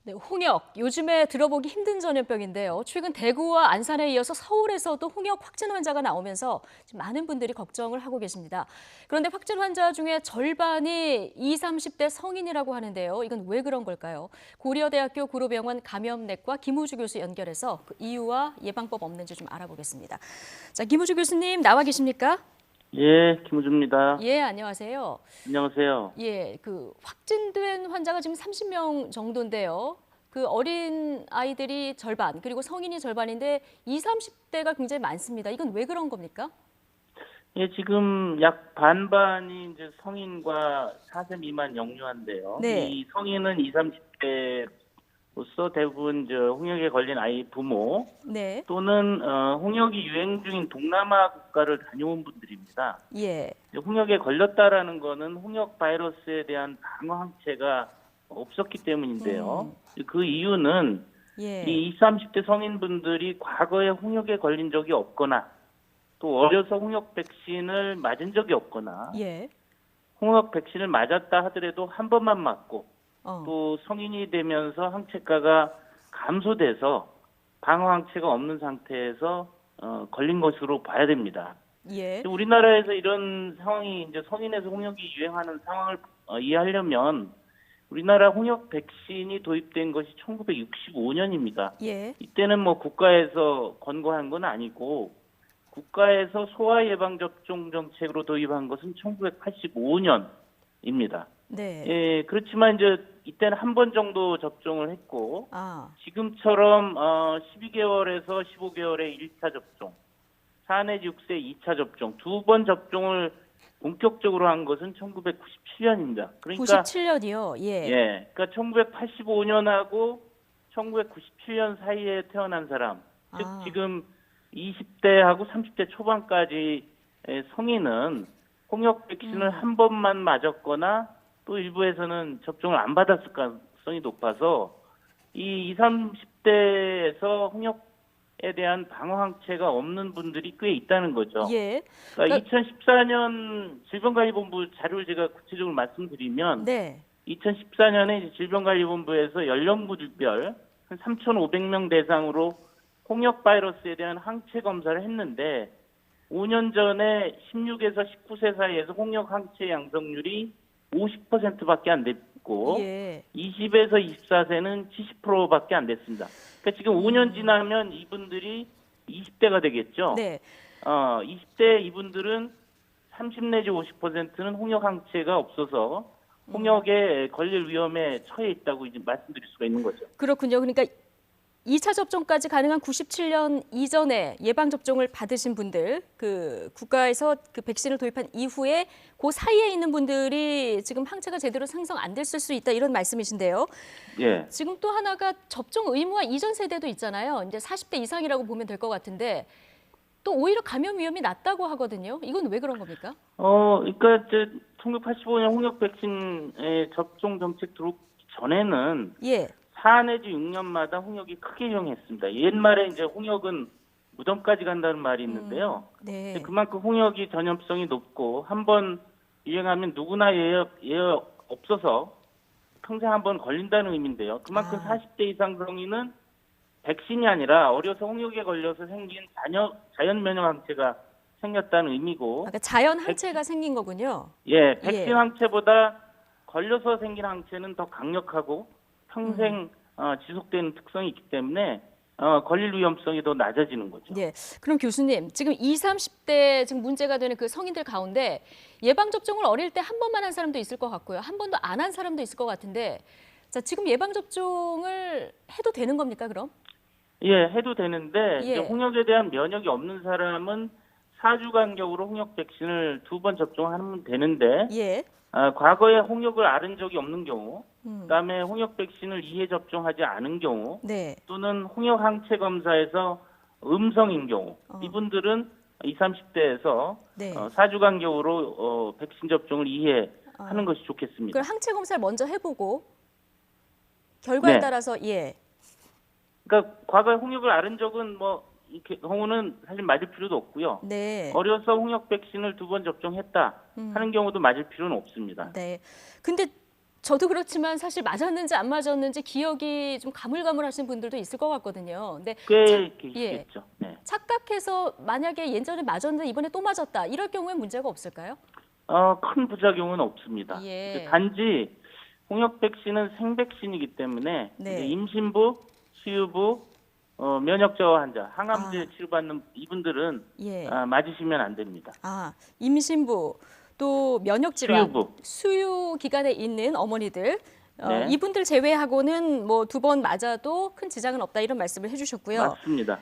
네, 홍역, 요즘에 들어보기 힘든 전염병인데요. 최근 대구와 안산에 이어서 서울에서도 홍역 확진 환자가 나오면서 지금 많은 분들이 걱정을 하고 계십니다. 그런데 확진 환자 중에 절반이 20, 30대 성인이라고 하는데요. 이건 왜 그런 걸까요? 고려대학교 구로병원 감염내과 김우주 교수 연결해서 그 이유와 예방법 없는지 좀 알아보겠습니다. 자, 김우주 교수님 나와 계십니까? 예, 김우주입니다. 예, 안녕하세요. 안녕하세요. 예, 그 확진된 환자가 지금 30명 정도인데요. 그 어린 아이들이 절반, 그리고 성인이 절반인데 20, 30대가 굉장히 많습니다. 이건 왜 그런 겁니까? 예, 지금 약 반반이 이제 성인과 4세 미만 영유아인데요. 네, 이 성인은 20, 30대로서 대부분 홍역에 걸린 아이 부모 네, 또는 홍역이 유행 중인 동남아 국가를 다녀온 분들입니다. 예, 이제 홍역에 걸렸다라는 거는 홍역 바이러스에 대한 방어 항체가 없었기 때문인데요. 그 이유는 예, 이 20, 30대 성인분들이 과거에 홍역에 걸린 적이 없거나 또 어려서 홍역 백신을 맞은 적이 없거나 예, 홍역 백신을 맞았다 하더라도 한 번만 맞고 어, 또 성인이 되면서 항체가가 감소돼서 방어 항체가 없는 상태에서 걸린 것으로 봐야 됩니다. 예, 우리나라에서 이런 상황이 이제 성인에서 홍역이 유행하는 상황을 이해하려면 우리나라 홍역 백신이 도입된 것이 1965년입니다. 예, 이때는 뭐 국가에서 권고한 건 아니고 국가에서 소아 예방 접종 정책으로 도입한 것은 1985년입니다. 네, 예, 그렇지만 이제 이때는 한 번 정도 접종을 했고 아, 지금처럼 12개월에서 15개월에 1차 접종, 4 내지 6세 2차 접종, 두 번 접종을 본격적으로 한 것은 1997년입니다. 그러니까 97년이요. 예, 예, 그러니까 1985년하고 1997년 사이에 태어난 사람, 즉 아, 지금 20대하고 30대 초반까지 성인은 홍역 백신을 한 번만 맞았거나 또 일부에서는 접종을 안 받았을 가능성이 높아서 이 20, 30대에서 홍역에 대한 방어 항체가 없는 분들이 꽤 있다는 거죠. 예, 그러니까 그러니까, 2014년 질병관리본부 자료를 제가 구체적으로 말씀드리면 네, 2014년에 질병관리본부에서 연령구별 한 3,500명 대상으로 홍역 바이러스에 대한 항체 검사를 했는데 5년 전에 16에서 19세 사이에서 홍역 항체 양성률이 50%밖에 안 됐고 예, 20에서 24세는 70%밖에 안 됐습니다. 그러니까 지금 5년 지나면 이분들이 20대가 되겠죠. 네. 20대 이분들은 30 내지 50%는 홍역 항체가 없어서 홍역에 걸릴 위험에 처해 있다고 이제 말씀드릴 수가 있는 거죠. 그렇군요. 그러니까 2차 접종까지 가능한 97년 이전에 예방 접종을 받으신 분들, 그 국가에서 그 백신을 도입한 이후에 그 사이에 있는 분들이 지금 항체가 제대로 생성 안 됐을 수 있다 이런 말씀이신데요. 예. 지금 또 하나가 접종 의무화 이전 세대도 있잖아요. 이제 40대 이상이라고 보면 될 것 같은데 또 오히려 감염 위험이 낮다고 하거든요. 이건 왜 그런 겁니까? 그러니까 이제 1985년 홍역 백신의 접종 정책 들어오기 전에는 예. 4 내지 6년마다 홍역이 크게 유행했습니다. 옛말에 이제 홍역은 무덤까지 간다는 말이 있는데요. 네. 그만큼 홍역이 전염성이 높고 한 번 유행하면 누구나 예역 없어서 평생 한 번 걸린다는 의미인데요. 그만큼 아, 40대 이상 성인은 백신이 아니라 어려서 홍역에 걸려서 생긴 자연 면역 항체가 생겼다는 의미고, 아까 자연 백신, 항체가 생긴 거군요. 예, 백신 예. 항체보다 걸려서 생긴 항체는 더 강력하고 평생 지속되는 특성이 있기 때문에 걸릴 위험성이 더 낮아지는 거죠. 예. 그럼 교수님, 지금 20, 30대 지금 문제가 되는 그 성인들 가운데 예방 접종을 어릴 때 한 번만 한 사람도 있을 것 같고요. 한 번도 안 한 사람도 있을 것 같은데, 자, 지금 예방 접종을 해도 되는 겁니까, 그럼? 예, 해도 되는데 이제 예. 홍역에 대한 면역이 없는 사람은 4주 간격으로 홍역 백신을 두 번 접종하면 되는데 예. 과거에 홍역을 앓은 적이 없는 경우, 음. 그다음에 홍역 백신을 2회 접종하지 않은 경우, 네. 또는 홍역 항체 검사에서 음성인 경우, 어. 이분들은 20, 30대에서 네. 4주 간격으로 백신 접종을 2회 하는 것이 그럼 좋겠습니다. 항체 검사를 먼저 해보고 결과에 네. 따라서 예. 그러니까 과거에 홍역을 앓은 적은 뭐 이렇게 경우는 사실 맞을 필요도 없고요. 네. 어려서 홍역 백신을 두 번 접종했다 하는 경우도 맞을 필요는 없습니다. 네. 근데 저도 그렇지만 사실 맞았는지 안 맞았는지 기억이 좀 가물가물하신 분들도 있을 것 같거든요. 근데 꽤 예, 계시겠죠. 네. 착각해서 만약에 예전에 맞았는데 이번에 또 맞았다 이럴 경우엔 문제가 없을까요? 큰 부작용은 없습니다. 예. 단지 홍역 백신은 생백신이기 때문에 네. 이제 임신부, 수유부, 면역 저하 환자, 항암제 아. 치료받는 이분들은 예. 맞으시면 안 됩니다. 임신부 또 면역 질환, 수유부. 수유 기간에 있는 어머니들 네. 이분들 제외하고는 뭐 2번 맞아도 큰 지장은 없다 이런 말씀을 해주셨고요. 맞습니다.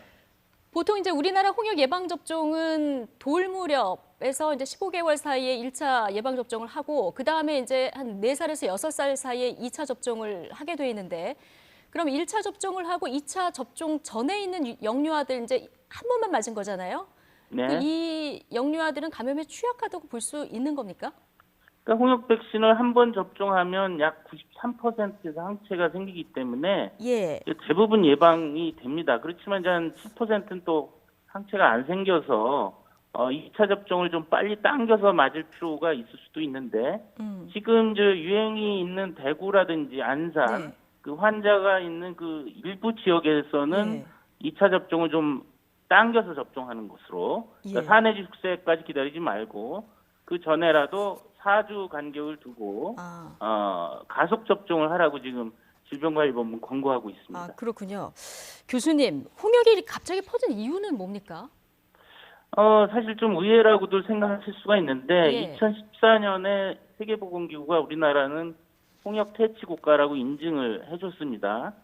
보통 이제 우리나라 홍역 예방 접종은 돌 무렵에서 이제 15개월 사이에 1차 예방 접종을 하고 그 다음에 이제 한 4살에서 6살 사이에 2차 접종을 하게 돼 있는데 그럼 1차 접종을 하고 2차 접종 전에 있는 영유아들 이제 한 번만 맞은 거잖아요. 네. 이 영유아들은 감염에 취약하다고 볼 수 있는 겁니까? 그러니까 홍역 백신을 한 번 접종하면 약 93%에서 항체가 생기기 때문에 예. 대부분 예방이 됩니다. 그렇지만 이제 한 10%는 또 항체가 안 생겨서 2차 접종을 좀 빨리 당겨서 맞을 필요가 있을 수도 있는데 지금 유행이 있는 대구라든지 안산 네. 그 환자가 있는 그 일부 지역에서는 예. 2차 접종을 좀 당겨서 접종하는 것으로 그러니까 예. 4 내지 6세까지 기다리지 말고 그 전에라도 4주 간격을 두고 가속 접종을 하라고 지금 질병관리본부 권고하고 있습니다. 그렇군요. 교수님, 홍역이 갑자기 퍼진 이유는 뭡니까? 사실 좀 의외라고도 생각하실 수가 있는데 예. 2014년에 세계보건기구가 우리나라는 홍역 퇴치 국가라고 인증을 해줬습니다.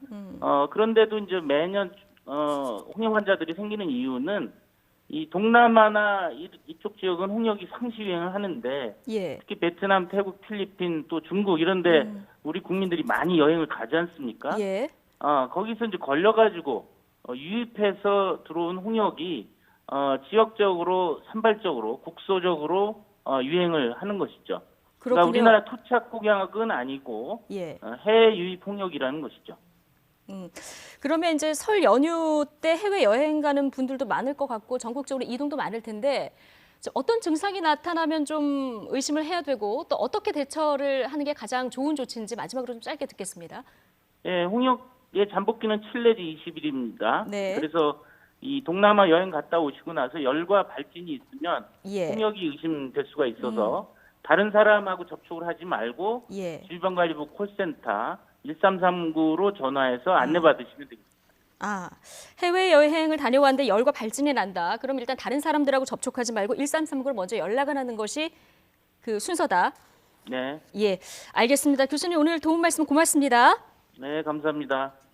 그런데도 이제 매년 홍역 환자들이 생기는 이유는 이 동남아나 이쪽 지역은 홍역이 상시 유행을 하는데 예. 특히 베트남, 태국, 필리핀 또 중국 이런데 우리 국민들이 많이 여행을 가지 않습니까? 예. 거기서 이제 걸려가지고 유입해서 들어온 홍역이 지역적으로 산발적으로 국소적으로 유행을 하는 것이죠. 그러니까 그렇군요. 우리나라 토착 홍역은 아니고 예. 해외 유입 홍역이라는 것이죠. 그러면 이제 설 연휴 때 해외 여행 가는 분들도 많을 것 같고 전국적으로 이동도 많을 텐데 어떤 증상이 나타나면 좀 의심을 해야 되고 또 어떻게 대처를 하는 게 가장 좋은 조치인지 마지막으로 좀 짧게 듣겠습니다. 예, 홍역의 잠복기는 7 내지 20일입니다. 네. 그래서 이 동남아 여행 갔다 오시고 나서 열과 발진이 있으면 예. 홍역이 의심될 수가 있어서 다른 사람하고 접촉을 하지 말고 예. 질병관리부 콜센터 1339로 전화해서 안내받으시면 됩니다. 해외 여행을 다녀왔는데 열과 발진이 난다. 그럼 일단 다른 사람들하고 접촉하지 말고 1339를 먼저 연락을 하는 것이 그 순서다. 네. 예, 알겠습니다. 교수님 오늘 도움 말씀 고맙습니다. 네, 감사합니다.